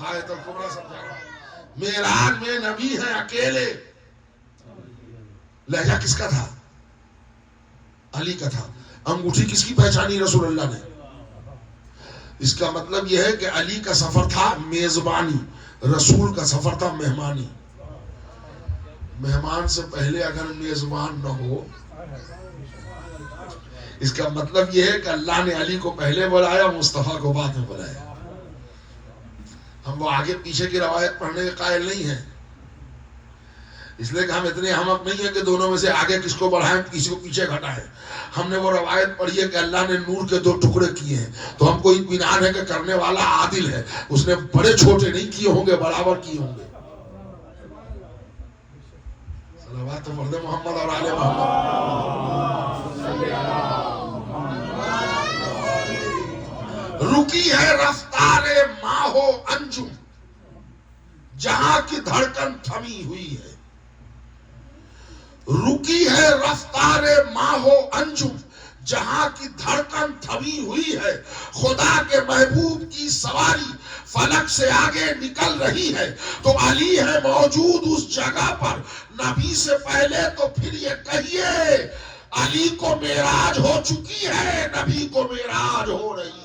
آیت الکبریٰ سمجھا رہا، معراج میں نبی ہے اکیلے. لہجہ کس کا تھا؟ علی کا تھا. انگوٹھی کس کی پہچانی رسول اللہ نے؟ اس کا مطلب یہ ہے کہ علی کا سفر تھا میزبانی، رسول کا سفر تھا مہمانی. مہمان سے پہلے اگر میزبان نہ ہو، اس کا مطلب یہ ہے کہ اللہ نے علی کو پہلے بلایا، مصطفیٰ کو بعد میں بلایا. ہم وہ آگے پیچھے کی روایت پڑھنے کے قائل نہیں ہیں، اس لیے کہ ہم اتنے احمق نہیں ہیں کہ دونوں میں سے آگے کس کو بڑھائیں کسی کو پیچھے گھٹائیں. ہم نے وہ روایت پڑھی ہے کہ اللہ نے نور کے 2 ٹکڑے کیے ہیں، تو ہم کو اطمینان ہے کہ کرنے والا عادل ہے، اس نے بڑے چھوٹے نہیں کیے ہوں گے، برابر کیے ہوں گے. صلوات مرد محمد اور آل محمد. رکی ہے رفتار ماہو انجم، جہاں کی دھڑکن تھمی ہوئی ہے. رکی ہے رفتار ماہو انجم، جہاں کی دھڑکن تھمی ہوئی ہے. خدا کے محبوب کی سواری فلک سے آگے نکل رہی ہے، تو علی ہے موجود اس جگہ پر. نبی سے پہلے تو پھر یہ کہیے علی کو معراج ہو چکی ہے، نبی کو معراج ہو رہی ہے.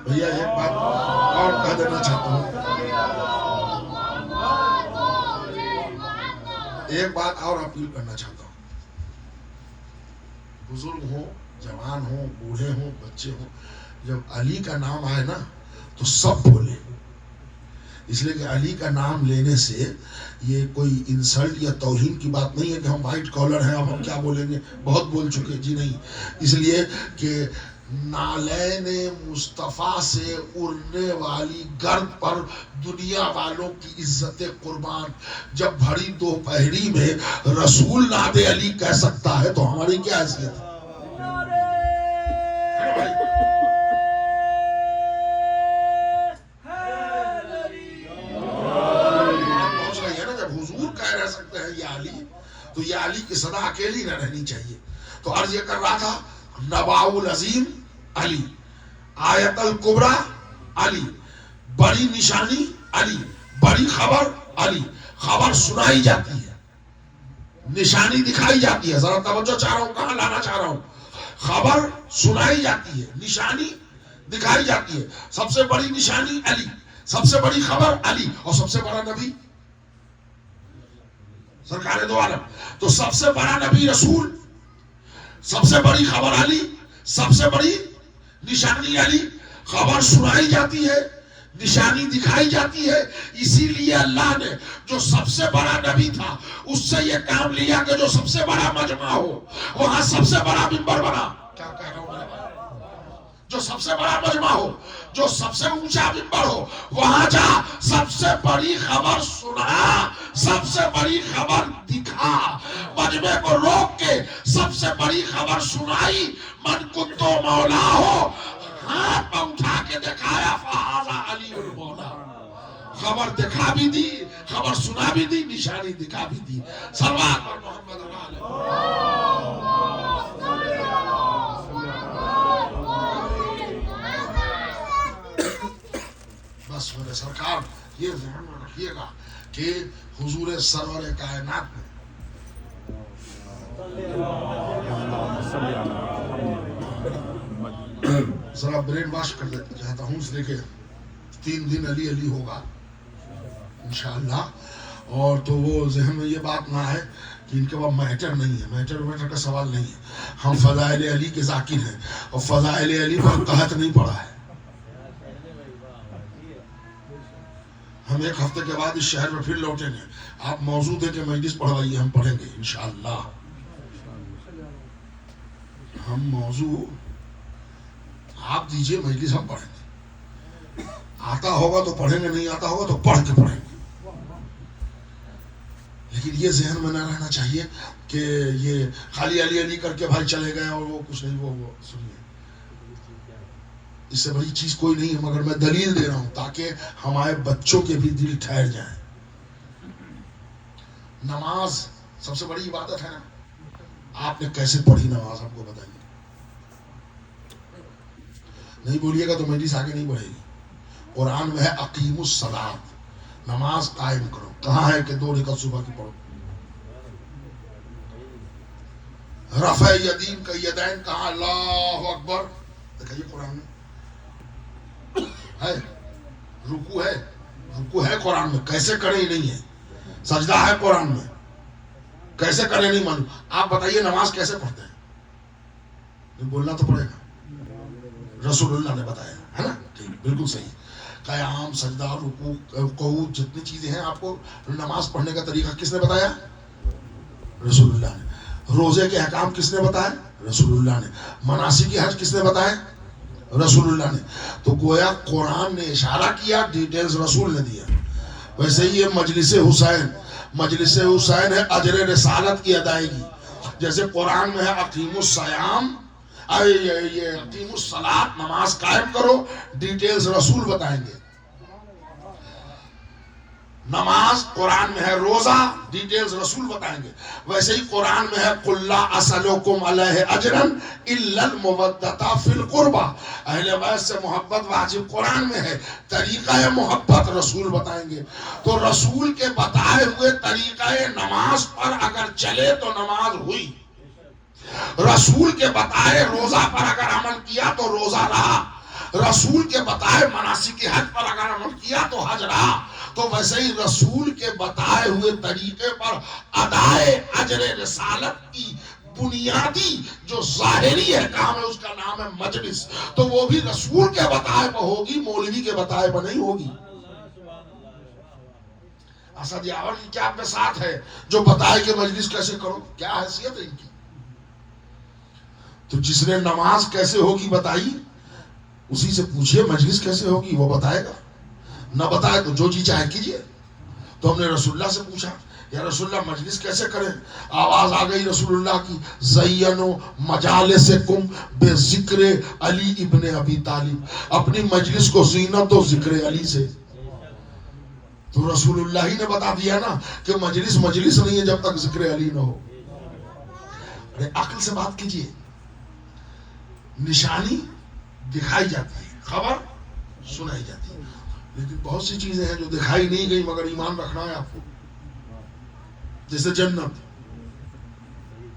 بھیا ایک بات اور کہہ دینا چاہتا ہوں، ایک بات اور اپیل کرنا چاہتا ہوں. بزرگ ہوں، جوان ہوں، بوڑھے ہوں، بچے ہوں، جب علی کا نام آئے نا تو سب بولے. اس لیے کہ علی کا نام لینے سے یہ کوئی انسلٹ یا توہین کی بات نہیں ہے کہ ہم وائٹ کالر ہیں اب ہم کیا بولیں گے، بہت بول چکے. جی نہیں، اس لیے کہ نالین مصطفیٰ سے اڑنے والی گرد پر دنیا والوں کی عزت قربان. جب بھری دوپہری میں رسول ناد علی کہہ سکتا ہے تو ہماری کیا حیثیت ہے؟ پہنچ رہی ہے نا، جب حضور کہہ رہ سکتے ہیں یا علی، تو یہ علی کی صدا اکیلی نہ رہنی چاہیے. تو عرض یہ کر رہا تھا، نباء العظیم علی، آیت الکبریٰ علی، بڑی نشانی علی، بڑی خبر علی. خبر سنائی جاتی ہے، نشانی دکھائی جاتی ہے. ذرا توجہ چاہ رہا ہوں، کہاں لانا چاہ رہا ہوں. خبر سنائی جاتی ہے، نشانی دکھائی جاتی ہے. سب سے بڑی نشانی علی، سب سے بڑی خبر علی، اور سب سے بڑا نبی سرکار دو عالم. تو سب سے بڑا نبی رسول، سب سے بڑی خبر علی، سب سے بڑی نشانی علی. خبر سنائی جاتی ہے، نشانی دکھائی جاتی ہے. اسی لیے اللہ نے جو سب سے بڑا نبی تھا اس سے یہ کام لیا کہ جو سب سے بڑا مجمع ہو وہاں سب سے بڑا منبر بنا. کیا کہہ رہا ہوں میں؟ جو سب سے بڑا مجمع ہو، جو سب سے اونچا منبر ہو، وہاں جا سب سے بڑی خبر سنا، سب سے بڑی خبر دکھا. مجمع کو روک کے سب سے بڑی خبر سنائی. من کنتو مولا ہو، ہاتھ پہ اٹھا کے دکھایا، فہذا علی المولا. خبر دکھا بھی دی، خبر سنا بھی دی، نشانی دکھا بھی دی. صلوات پر محمد بس میرے سرکار یہ ذہن میں رکھیے گا کہ حضور سرور کائنات میں ذرا برین واش کر دیتا چاہتا ہوں، اس لیے کہ 3 دن علی علی ہوگا انشاءاللہ. اور تو وہ ذہن میں یہ بات نہ ہے کہ ان کے بعد میٹر نہیں ہے، میٹر کا سوال نہیں ہے. ہم فضائل علی کے ذاکر ہیں اور فضائل علی پر قحط نہیں پڑا ہے. ہم 1 ہفتے کے بعد اس شہر میں پھر لوٹیں گے. آپ موضوع دے کے مجلس پڑھوائیے، ہم پڑھیں گے انشاءاللہ. ہم موضوع آپ دیجئے، مجلس ہم پڑھیں گے. آتا ہوگا تو پڑھیں گے، نہیں آتا ہوگا تو پڑھ کے پڑھیں گے. لیکن یہ ذہن میں نہ رہنا چاہیے کہ یہ خالی علی علی کر کے بھائی چلے گئے اور وہ کچھ نہیں. وہ سنیے، اس سے بڑی چیز کوئی نہیں ہے، مگر میں دلیل دے رہا ہوں تاکہ ہمارے بچوں کے بھی دل ٹھہر جائیں. نماز سب سے بڑی عبادت ہے نا. آپ نے کیسے پڑھی نماز ہم کو بتائیے. نہیں بولیے گا تو مجلس آگے نہیں بڑھے گی. قرآن میں ہے اقیم الصلاۃ، نماز قائم کرو. کہاں ہے کہ 2 رکعت صبح کی پڑھو؟ رفع یدین کا یدین کہاں؟ اللہ اکبر دکھائیے قرآن میں ہے. رکوع ہے، رکوع ہے قرآن میں، کیسے کرے نہیں ہے. سجدہ ہے قرآن میں، کیسے کرے نہیں معلوم. آپ بتائیے نماز کیسے پڑھتے ہیں؟ بولنا تو پڑے گا. رسول اللہ نے بتایا ہے نا. ٹھیک، بالکل صحیح. قیام، سجدہ، رکوع، قعود، جتنی چیزیں ہیں آپ کو نماز پڑھنے کا طریقہ کس نے بتایا؟ رسول اللہ نے. روزے کے احکام کس نے بتائے؟ رسول اللہ نے. مناسک کی حج کس نے بتائے؟ رسول اللہ نے. تو گویا قرآن نے اشارہ کیا، ڈیٹیلز رسول نے دیا. ویسے ہی یہ مجلس حسین، مجلس حسین ہے اجر رسالت کی ادائیگی. جیسے قرآن میں ہے اقیم الصیام، یہ اقیم الصلاۃ، نماز قائم کرو، ڈیٹیلز رسول بتائیں گے. نماز قرآن میں ہے، روزہ ڈیٹیلز رسول بتائیں گے. ویسے ہی قرآن میں ہے قل لا اسألکم علیہ اجرا الا المودۃ فی القربى، اہل بیت سے محبت واجب قرآن میں ہے. طریقہ محبت رسول بتائیں گے. تو رسول کے بتائے ہوئے طریقہ نماز پر اگر چلے تو نماز ہوئی. رسول کے بتائے روزہ پر اگر عمل کیا تو روزہ رہا. رسول کے بتائے مناسک حج پر اگر عمل کیا تو حج رہا. تو ویسے ہی رسول کے بتائے ہوئے طریقے پر ادائے اجر رسالت کی بنیادی جو ظاہری احکام ہے اس کا نام ہے مجلس. تو وہ بھی رسول کے بتائے پر ہوگی، مولوی کے بتائے پر نہیں ہوگی. اسد یاور کی کیا بساط ہے جو بتائے کہ مجلس کیسے کرو؟ کیا حیثیت ہے ان کی؟ تو جس نے نماز کیسے ہوگی بتائی، اسی سے پوچھئے مجلس کیسے ہوگی، وہ بتائے گا. نہ بتائے تو جو جی چاہے کیجئے. تو ہم نے رسول اللہ سے پوچھا یا رسول اللہ مجلس کیسے کریں؟ آواز آ گئی رسول اللہ کی، زینو مجالسکم بذکر علی ابن ابی طالب، اپنی مجلس کو زینت و ذکر علی سے. تو رسول اللہ ہی نے بتا دیا نا کہ مجلس مجلس نہیں ہے جب تک ذکر علی نہ ہو. ارے عقل سے بات کیجئے. نشانی دکھائی جاتی ہے، خبر سنائی جاتی ہے، لیکن بہت سی چیزیں ہیں جو دکھائی نہیں گئی مگر ایمان رکھنا ہے آپ کو. جیسے جنت،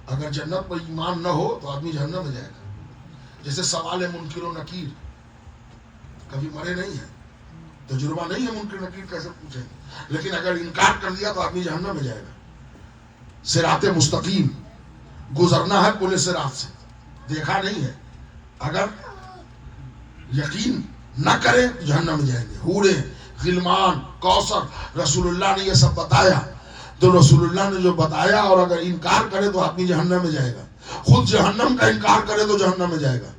اگر جنت پر ایمان نہ ہو تو آدمی جہنم میں جائے گا. جیسے سوال منکر و نکیر، کبھی مرے نہیں ہیں، تجربہ نہیں ہے منکر نکیر کیسے پوچھیں گے، لیکن اگر انکار کر دیا تو آدمی جہنم میں جائے گا. صراط مستقیم گزرنا ہے پل صراط سے، دیکھا نہیں ہے، اگر یقین نہ کریں تو جہنم میں جائیں گے. حورے، غلمان، کوثر، رسول اللہ نے یہ سب بتایا. تو رسول اللہ نے جو بتایا اور اگر انکار کرے تو آدمی جہنم میں جائے گا. خود جہنم کا انکار کرے تو جہنم میں جائے گا.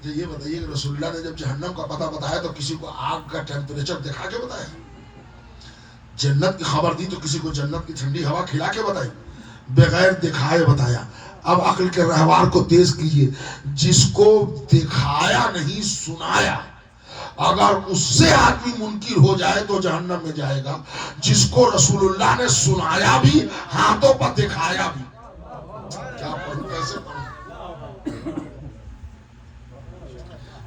یہ بتائیے کہ رسول اللہ نے جب جہنم کا پتہ بتایا تو کسی کو آگ کا ٹیمپریچر دکھا کے بتایا؟ جنت کی خبر دی تو کسی کو جنت کی ٹھنڈی ہوا کھلا کے بتائی؟ بغیر دکھائے بتایا. اب عقل کے رہوار کو تیز کیجئے. جس کو دکھایا نہیں سنایا، اگر اس سے آدمی منکر ہو جائے تو جہنم میں جائے گا. جس کو رسول اللہ نے سنایا بھی، ہاتھوں پر دکھایا بھی. کیا پڑھوں، کیسے پڑھوں؟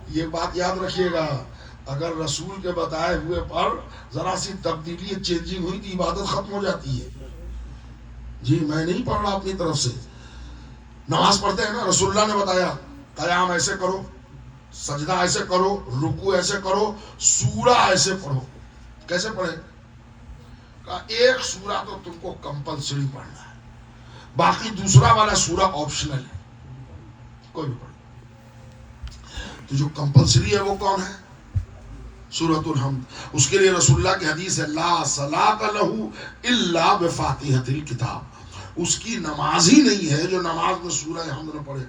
یہ بات یاد رکھیے گا. اگر رسول کے بتائے ہوئے پر ذرا سی تبدیلی، چینجنگ ہوئی تو عبادت ختم ہو جاتی ہے. جی میں نہیں پڑھ رہا اپنی طرف سے. نماز پڑھتے ہیں نا، رسول اللہ نے بتایا قیام ایسے کرو، سجدہ ایسے کرو، رکوع ایسے کرو، سورہ ایسے پڑھو. کیسے پڑھے؟ کہا ایک سورہ تو تم کو کمپلسری پڑھنا ہے، باقی دوسرا والا سورہ آپشنل ہے، کوئی بھی پڑھو. تو جو کمپلسری ہے وہ کون ہے؟ سورۃ الحمد. اس کے لیے رسول اللہ کی حدیث ہے لا صلاۃ لہ الا بفاتحۃ الکتاب. اس کی نماز ہی نہیں ہے جو نماز میں سورہ حمد نہ پڑھے.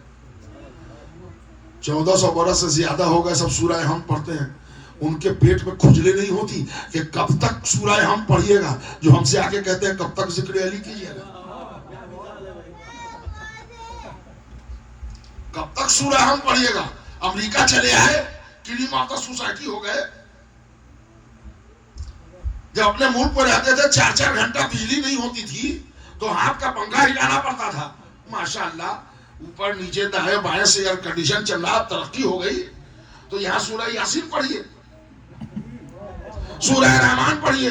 1400 برس سے زیادہ ہو گئے سب سورہ حمد پڑھتے ہیں. ان کے پیٹ میں کھجلے نہیں ہوتی کہ کب تک سورہ ہم پڑھیے گا، جو ہم سے آگے کہتے ہیں کب تک ذکر علی کیجیے گا، کب تک سورہ ہم پڑھیے گا۔ امریکہ چلے آئے، کلیم آف دا سوسائٹی ہو گئے۔ جب اپنے ملک میں رہتے تھے 4 گھنٹہ بجلی نہیں ہوتی تھی تو ہاتھ کا پنکھا ہلانا پڑتا تھا۔ ماشاءاللہ اوپر نیچے دائیں بائیں سے ایئر کنڈیشن چل رہا، ترقی ہو گئی، تو یہاں سورہ یاسین پڑھیے، سورہ رحمان پڑھیے،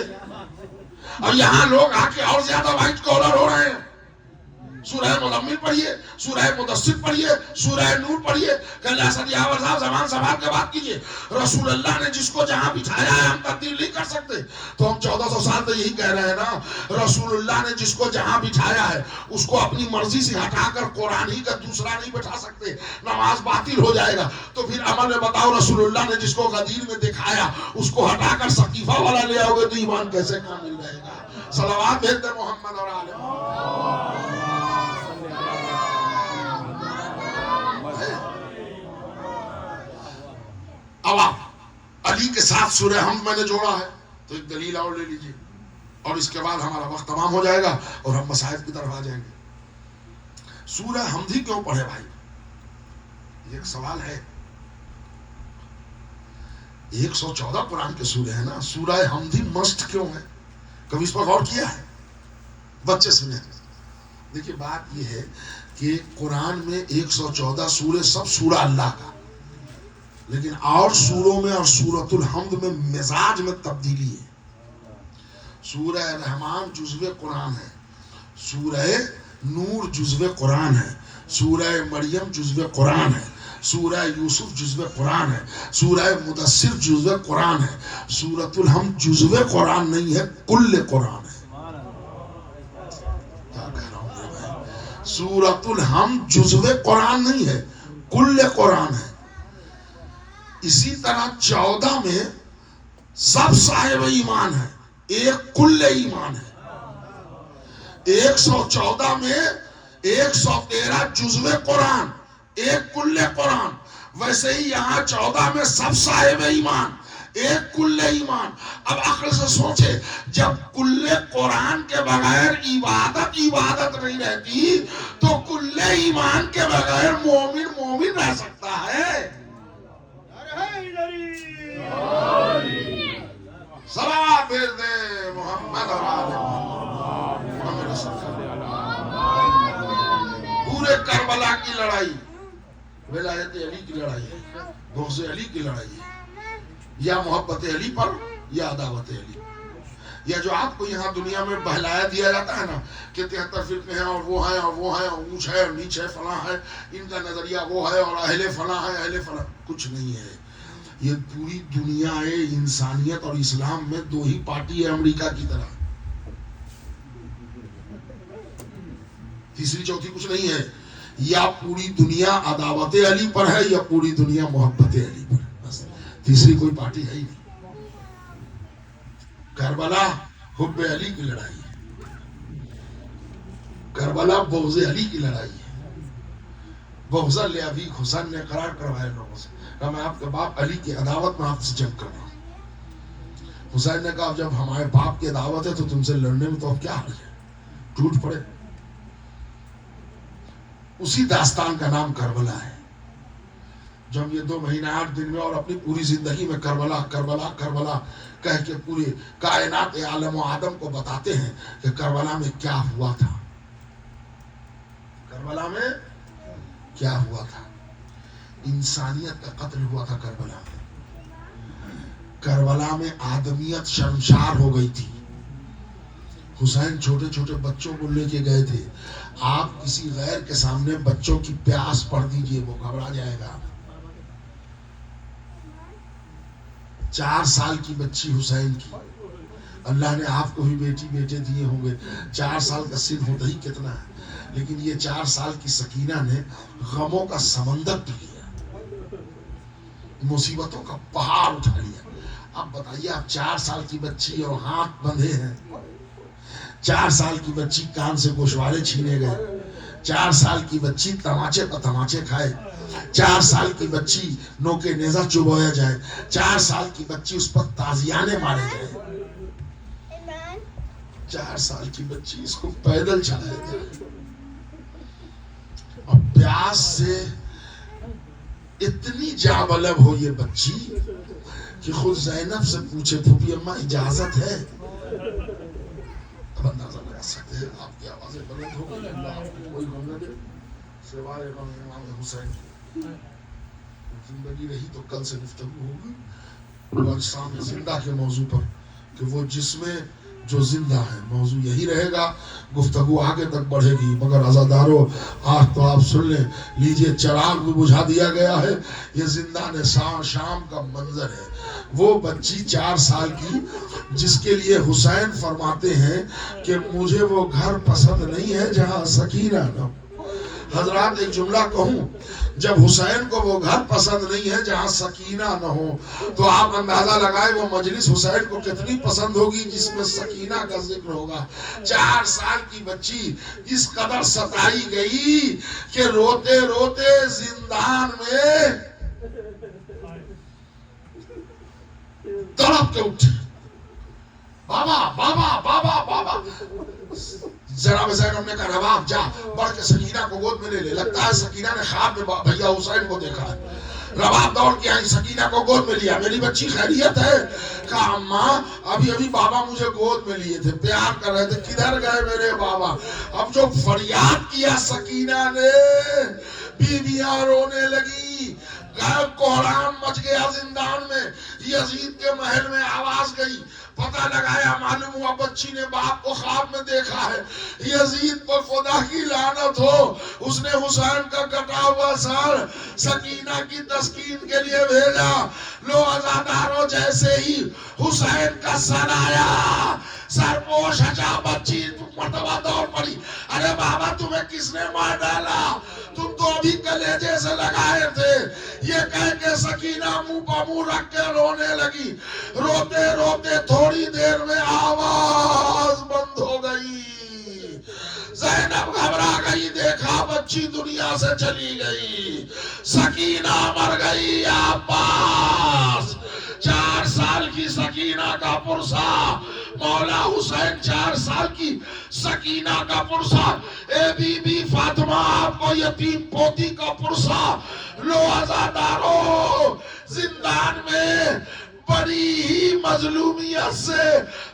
اور یہاں لوگ آ کے اور زیادہ وائٹ کالر ہو رہے ہیں۔ سورہ مزمل پڑھیے، سورہ مدثر پڑھیے، سورہ نور پڑھیے۔ کہ اللہ صاحب زمان سوال کے بات کیجئے، رسول اللہ نے جس کو جہاں بٹھایا ہے ہم تبدیل نہیں کر سکتے۔ تو ہم 1400 سال سے یہی کہہ رہے ہیں نا، رسول اللہ نے جس کو جہاں بٹھایا ہے اس کو اپنی مرضی سے ہٹا کر قرآن ہی کا دوسرا نہیں بٹھا سکتے، نماز باطل ہو جائے گا۔ تو پھر عمل میں بتاؤ، رسول اللہ نے جس کو غدیر میں دکھایا اس کو ہٹا کر سقیفہ والا لے آؤ گے تو ایمان کیسے کامل رہے گا؟ صلوات بھیج دے محمد اور آل محمد۔ اب آپ علی کے ساتھ سورہ حمد میں نے جوڑا ہے تو ایک دلیل اور لے لیجئے، اور اس کے بعد ہمارا وقت تمام ہو جائے گا اور ہم مصائب کی طرف آ جائیں گے۔ سورہ حمد ہی کیوں پڑھے بھائی؟ یہ ایک سوال ہے۔ 114 قرآن کے سورے ہیں نا، سورہ حمد ہی مسٹ کیوں ہے؟ کبھی اس پر غور کیا ہے؟ بچے سنیں، دیکھیے بات یہ ہے کہ قرآن میں 114 سورے سب سورہ اللہ کا، لیکن اور سوروں میں اور سورۃ الحمد میں مزاج میں تبدیلی ہے۔ سورہ رحمان جزو قرآن ہے، سورہ نور جزو قرآن ہے، سورہ مریم جزو قرآن ہے، سورہ یوسف جزو قرآن ہے، سورہ مدثر جزو قرآن ہے، سورۃ الحمد جزو قرآن نہیں ہے، کل قرآن ہے۔ کیا کہہ رہا ہوں میرے بھائی؟ سورۃ الحمد جزو قرآن نہیں ہے، کل قرآن ہے۔ اسی طرح 14 میں سب صاحب ایمان ہے، ایک کل ایمان ہے۔ 114 میں 113 جزو قرآن، ایک کل قرآن۔ ویسے ہی یہاں 14 میں سب صاحب ایمان، ایک کل ایمان۔ اب عقل سے سوچے، جب کل قرآن کے بغیر عبادت نہیں رہتی تو کل ایمان کے بغیر مومن رہ سکتا ہے؟ صلوات بھیج دے محمد اور آل محمد۔ پورے کربلا کی لڑائی ولایت علی کی لڑائی ہے، بغض علی کی لڑائی ہے، یا محبت علی پر یا عداوت علی۔ یا جو آپ کو یہاں دنیا میں بہلایا دیا جاتا ہے نا کہ 73 فرقے ہیں اور وہ ہیں اور وہ ہیں، اور اونچ ہے اور نیچ ہے، فلاں ہے، ان کا نظریہ وہ ہے اور اہل فلاں ہے، اہل فلاں، کچھ نہیں ہے۔ یہ پوری دنیا ہے، انسانیت اور اسلام میں دو ہی پارٹی ہے امریکہ کی طرح، تیسری چوتھی کچھ نہیں ہے۔ یا پوری دنیا عداوت علی پر ہے یا پوری دنیا محبت علی پر ہے، بس تیسری کوئی پارٹی ہے ہی نہیں۔ کربلا حب علی کی لڑائی ہے، کربلا بغض علی کی لڑائی ہے۔ بغض لابی حسین نے قرار کروایا لوگوں سے، کہ میں آپ کے باپ علی کی عداوت میں آپ سے جنگ کر رہا ہوں۔ حسین نے کہا جب ہمارے باپ کی عداوت ہے تو تم سے لڑنے میں تو اب کیا حرج ہے، ٹوٹ پڑے۔ اسی داستان کا نام کربلا ہے۔ جب یہ 2 مہینہ 8 دن میں اور اپنی پوری زندگی میں کربلا کربلا کربلا کہہ کے پوری کائنات عالم و آدم کو بتاتے ہیں کہ کربلا میں کیا ہوا تھا، کربلا میں کیا ہوا تھا۔ انسانیت کا قتل ہوا تھا کربلا میں، کربلا میں آدمیت شرمسار ہو گئی تھی۔ حسین چھوٹے چھوٹے بچوں کو لے کے گئے تھے، آپ کسی غیر کے سامنے بچوں کی پیاس پڑ دیجئے وہ گھبرا جائے گا۔ 4 سال کی بچی حسین کی، اللہ نے آپ کو بھی بیٹی بیٹے دیے ہوں گے، 4 سال کا سن ہوتا ہی کتنا ہے، لیکن یہ 4 سال کی سکینہ نے غموں کا سمندر پی لیا، مصیبتوں کا پہاڑ اٹھا لیا۔ اب بتائیے، آپ 4 سال کی بچی اور ہاتھ بندھے ہیں، 4 سال کی بچی کان سے گوشوارے چھینے گئے، 4 سال کی بچی تماچے پر تماچے کھائے، 4 سال کی بچی نوکے نیزہ چبویا جائے, 4 سال کی بچی اس پر تازیانے مارے جائے, 4 سال کی بچی اس کو پیدل چلائے جائے, اور پیاس سے اتنی جاں بلب ہو یہ بچی کہ خود زینب سے پوچھے پھوپھی اماں اجازت ہے. اب اندازہ لگا سکتے ہیں آپ کی آوازیں بلند ہو گئی, اللہ آپ کو کوئی غم نہ دے سوائے غم امام حسین کی. زندگی رہی تو کل سے گفتگو ہوگی وہ اجسام زندہ کے موضوع پر, کہ وہ جسم جو زندہ ہے, موضوع یہی رہے گا, گفتگو آگے تک بڑھے گی. مگر عزادارو آج تو آپ سن لیں, لیجئے چراغ بھی بجھا دیا گیا ہے, یہ زندان شام کا منظر ہے. وہ بچی 4 سال کی جس کے لیے حسین فرماتے ہیں کہ مجھے وہ گھر پسند نہیں ہے جہاں سکینہ نہ ہو. حضرات ایک جملہ کہوں, جب حسین کو وہ گھر پسند نہیں ہے جہاں سکینہ نہ ہو, تو آپ اندازہ لگائے وہ مجلس حسین کو کتنی پسند ہوگی جس میں سکینہ کا ذکر ہوگا. 4 سال کی بچی اس قدر ستائی گئی کہ روتے روتے زندان میں تڑپ کے اٹھی, بابا بابا بابا بابا. جناب زینب نے کہا رباب جا بڑھ کے سکینہ کو گود میں لے لے, لگتا ہے سکینہ نے خواب میں بھیا حسین کو دیکھا ہے. رباب دوڑ کے آئی, سکینہ کو گود میں لیا, میری بچی خیریت ہے؟ کہا اماں ابھی بابا مجھے گود میں لیے تھے, پیار کر رہے تھے, کدھر گئے میرے بابا؟ اب جو فریاد کیا سکینہ نے, بیویاں رونے لگی, کوہرام مچ گیا زندان میں. یزید کے محل میں آواز گئی, پتہ لگایا, معلوم ہوا بچی نے باپ کو خواب میں دیکھا ہے. یزید پر خدا کی لعنت ہو, اس نے حسین کا کٹا ہوا سر سکینہ کی تسکین کے لیے بھیجا. لو عزاداروں, جیسے ہی حسین کا سر آیا, سرپوش ہچا بچی مرتبہ دوڑ پڑی, ارے بابا تمہیں کس نے مار ڈالا؟ تم تو ابھی کلیجے سے لگائے تھے. یہ کہہ کے سکینہ منہ پہ منہ رکھ کے رونے لگی. روتے روتے تھوڑی دیر میں آواز بند ہو گئی. زینب گھبرا گئی, دیکھا بچی دنیا سے چلی گئی, سکینہ مر گئی. عباس 4 سال کی سکینہ کا پرسا, مولا حسین 4 سال کی سکینہ کا پرسا, اے بی بی فاطمہ آپ کو یتیم پوتی کا پرسا. لو عزادارو, زندان میں بڑی ہی مظلومیت سے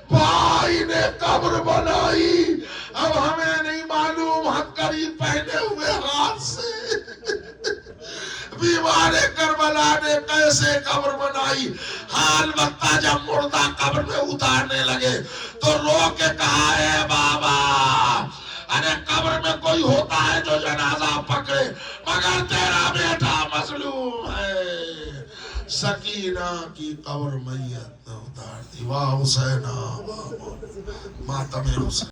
بھائی نے قبر بنائی. اب ہمیں نہیں معلوم ہتھکڑی پہنے ہوئے ہاتھ سے بیمار کربلا نے کیسے قبر بنائی. حال وقتا جب مردہ قبر میں اتارنے لگے تو رو کے کہا, اے بابا ارے قبر میں کوئی ہوتا ہے جو جنازہ پکڑے, مگر تیرا بیٹا مظلوم ہے. سکینہ کی قبر میت نے اتار دی. واہ حسینہ, واہ ماتم حسین.